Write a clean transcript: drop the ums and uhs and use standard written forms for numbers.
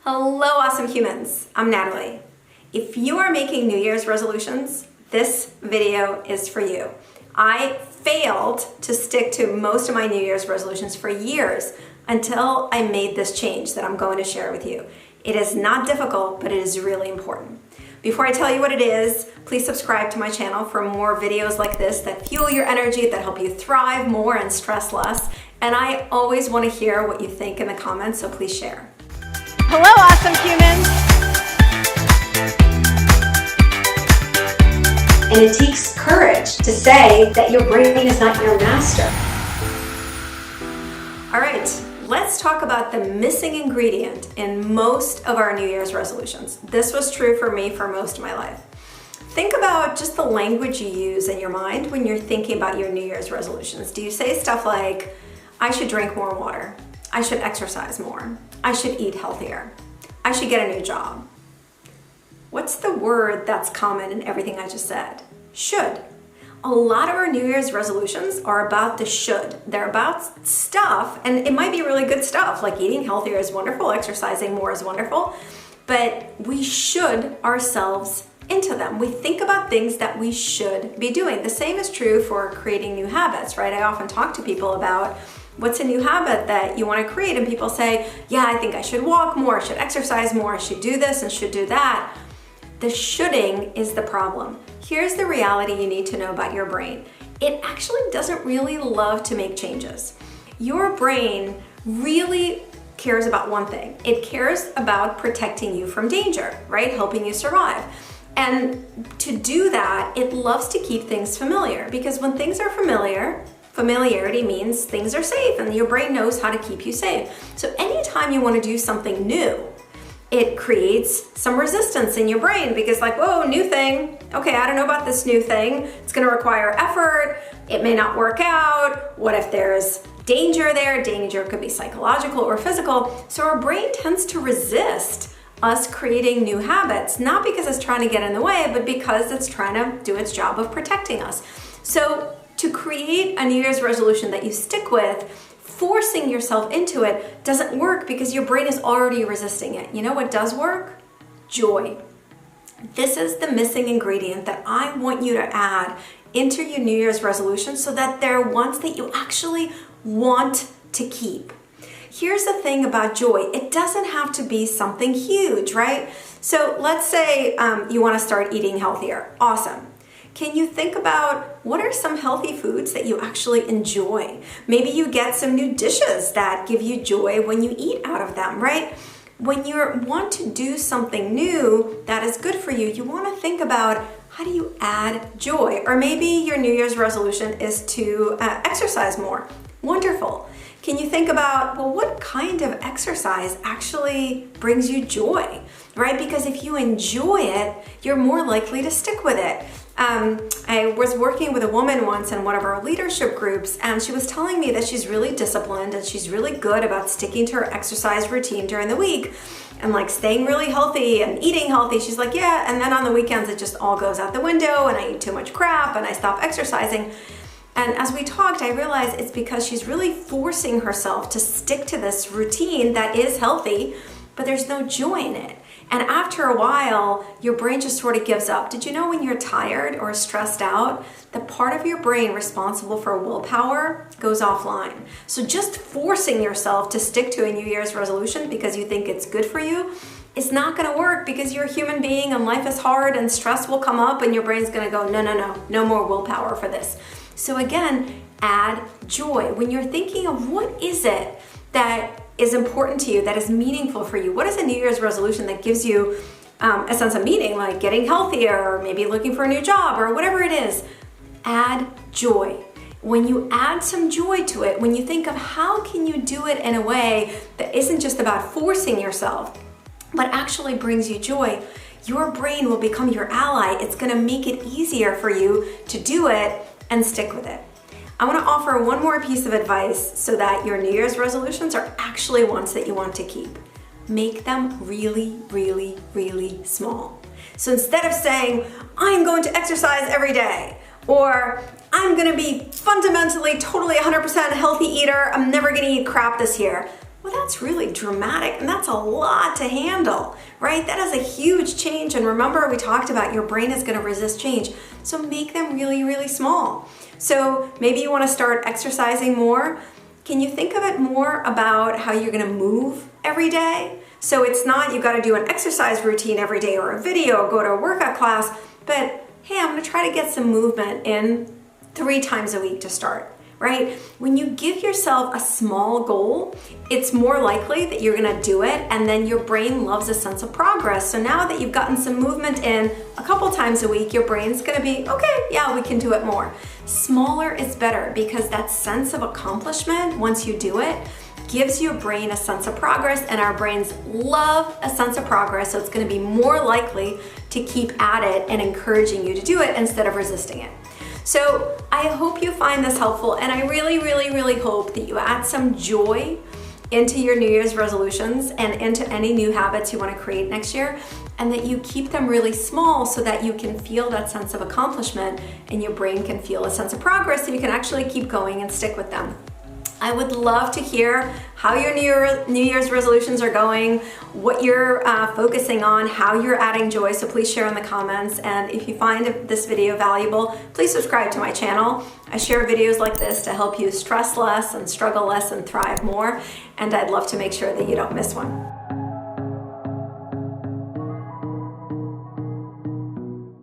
Hello, awesome humans. I'm Natalie. If you are making New Year's resolutions, this video is for you. I failed to stick to most of my New Year's resolutions for years until I made this change that I'm going to share with you. It is not difficult, but it is really important. Before I tell you what it is, please subscribe to my channel for more videos like this that fuel your energy, that help you thrive more and stress less. And I always want to hear what you think in the comments, so please share. Hello, awesome humans. And it takes courage to say that your brain is not your master. All right, let's talk about the missing ingredient in most of our New Year's resolutions. This was true for me for most of my life. Think about just the language you use in your mind when you're thinking about your New Year's resolutions. Do you say stuff like, I should drink more water, I should exercise more, I should eat healthier, I should get a new job? What's the word that's common in everything I just said? Should. A lot of our New Year's resolutions are about the should. They're about stuff, and it might be really good stuff, like eating healthier is wonderful, exercising more is wonderful, but we should ourselves into them. We think about things that we should be doing. The same is true for creating new habits, right? I often talk to people about what's a new habit that you want to create, and people say, yeah, I think I should walk more, I should exercise more, I should do this and should do that. The shoulding is the problem. Here's the reality you need to know about your brain. It actually doesn't really love to make changes. Your brain really cares about one thing. It cares about protecting you from danger, right? Helping you survive. And to do that, it loves to keep things familiar, because when things are familiar, familiarity means things are safe and your brain knows how to keep you safe. So anytime you want to do something new, it creates some resistance in your brain because like, whoa, new thing. Okay, I don't know about this new thing. It's going to require effort. It may not work out. What if there's danger there? Danger could be psychological or physical. So our brain tends to resist us creating new habits, not because it's trying to get in the way, but because it's trying to do its job of protecting us. So to create a New Year's resolution that you stick with, forcing yourself into it doesn't work because your brain is already resisting it. You know what does work? Joy. This is the missing ingredient that I want you to add into your New Year's resolution so that they're ones that you actually want to keep. Here's the thing about joy. It doesn't have to be something huge, right? So let's say you want to start eating healthier. Awesome. Can you think about what are some healthy foods that you actually enjoy? Maybe you get some new dishes that give you joy when you eat out of them, right? When you want to do something new that is good for you, you want to think about how do you add joy? Or maybe your New Year's resolution is to exercise more. Wonderful. Can you think about, well, what kind of exercise actually brings you joy, right? Because if you enjoy it, you're more likely to stick with it. I was working with a woman once in one of our leadership groups, and she was telling me that she's really disciplined and she's really good about sticking to her exercise routine during the week and like staying really healthy and eating healthy. She's like, yeah, and then on the weekends it just all goes out the window and I eat too much crap and I stop exercising. And as we talked, I realized it's because she's really forcing herself to stick to this routine that is healthy, but there's no joy in it. And after a while, your brain just sort of gives up. Did you know when you're tired or stressed out, the part of your brain responsible for willpower goes offline? So just forcing yourself to stick to a New Year's resolution because you think it's good for you is not going to work, because you're a human being and life is hard and stress will come up and your brain's going to go, no more willpower for this. So again, add joy. When you're thinking of what is it that is important to you, that is meaningful for you, what is a New Year's resolution that gives you a sense of meaning, like getting healthier or maybe looking for a new job or whatever it is, add joy. When you add some joy to it, when you think of how can you do it in a way that isn't just about forcing yourself, but actually brings you joy, your brain will become your ally. It's going to make it easier for you to do it and stick with it. I want to offer one more piece of advice so that your New Year's resolutions are actually ones that you want to keep. Make them really, really, really small. So instead of saying, I'm going to exercise every day, or I'm going to be fundamentally, totally 100% healthy eater, I'm never going to eat crap this year, Well, that's really dramatic, and that's a lot to handle, right? That is a huge change. And remember, we talked about your brain is going to resist change. So make them really, really small. So maybe you want to start exercising more. Can you think of it more about how you're going to move every day? So it's not you've got to do an exercise routine every day or a video or go to a workout class, but hey, I'm going to try to get some movement in 3 times a week to start. Right? When you give yourself a small goal, it's more likely that you're gonna do it, and then your brain loves a sense of progress. So now that you've gotten some movement in a couple times a week, your brain's gonna be, okay, yeah, we can do it more. Smaller is better because that sense of accomplishment, once you do it, gives your brain a sense of progress, and our brains love a sense of progress, so it's gonna be more likely to keep at it and encouraging you to do it instead of resisting it. So I hope you find this helpful, and I really, really, really hope that you add some joy into your New Year's resolutions and into any new habits you want to create next year, and that you keep them really small so that you can feel that sense of accomplishment and your brain can feel a sense of progress so you can actually keep going and stick with them. I would love to hear how your New Year's resolutions are going, what you're focusing on, how you're adding joy, so please share in the comments. And if you find this video valuable, please subscribe to my channel. I share videos like this to help you stress less and struggle less and thrive more, and I'd love to make sure that you don't miss one.